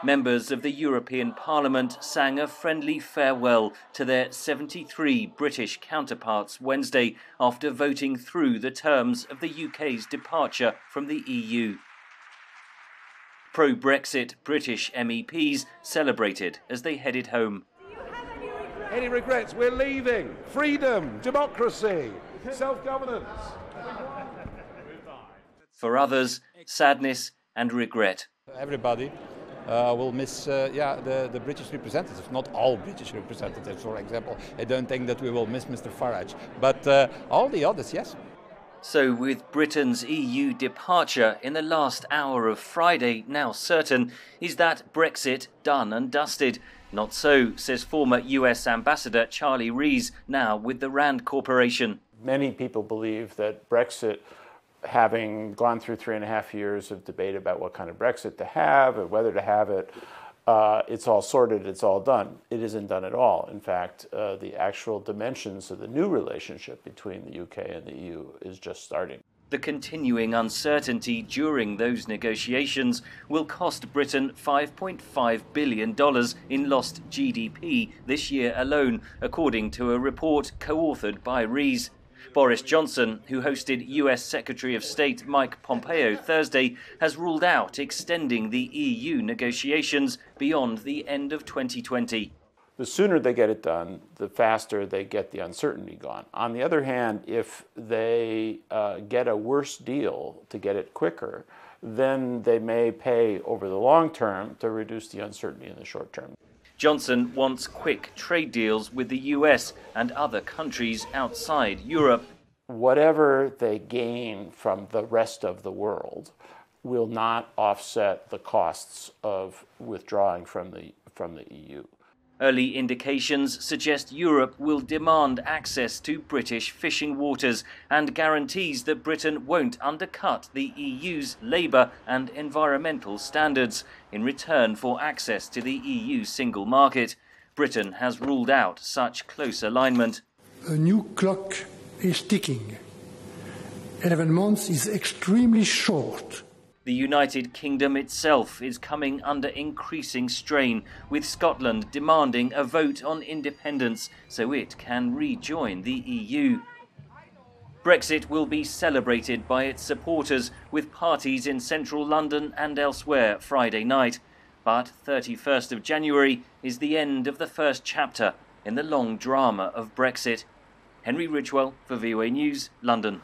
Members of the European Parliament sang a friendly farewell to their 73 British counterparts Wednesday after voting through the terms of the UK's departure from the EU. Pro-Brexit British MEPs celebrated as they headed home. Any regrets? We're leaving. Freedom, democracy, self-governance. For others, sadness and regret. Everybody will miss the British representatives, not all British representatives, for example. I don't think that we will miss Mr. Farage, but all the others, yes. So with Britain's EU departure in the last hour of Friday now certain, is that Brexit done and dusted? Not so, says former US Ambassador Charlie Rees, now with the Rand Corporation. Many people believe that Brexit, having gone through 3.5 years of debate about what kind of Brexit to have and whether to have it, it's all sorted, it's all done. It isn't done at all. In fact, the actual dimensions of the new relationship between the UK and the EU is just starting. The continuing uncertainty during those negotiations will cost Britain $5.5 billion in lost GDP this year alone, according to a report co-authored by Rees. Boris Johnson, who hosted US Secretary of State Mike Pompeo Thursday, has ruled out extending the EU negotiations beyond the end of 2020. The sooner they get it done, the faster they get the uncertainty gone. On the other hand, if they get a worse deal to get it quicker, then they may pay over the long term to reduce the uncertainty in the short term. Johnson wants quick trade deals with the US and other countries outside Europe. Whatever they gain from the rest of the world will not offset the costs of withdrawing from the EU. Early indications suggest Europe will demand access to British fishing waters and guarantees that Britain won't undercut the EU's labour and environmental standards in return for access to the EU single market. Britain has ruled out such close alignment. A new clock is ticking. 11 months is extremely short. The United Kingdom itself is coming under increasing strain, with Scotland demanding a vote on independence so it can rejoin the EU. Brexit will be celebrated by its supporters, with parties in central London and elsewhere Friday night. But 31st of January is the end of the first chapter in the long drama of Brexit. Henry Ridgwell for VOA News, London.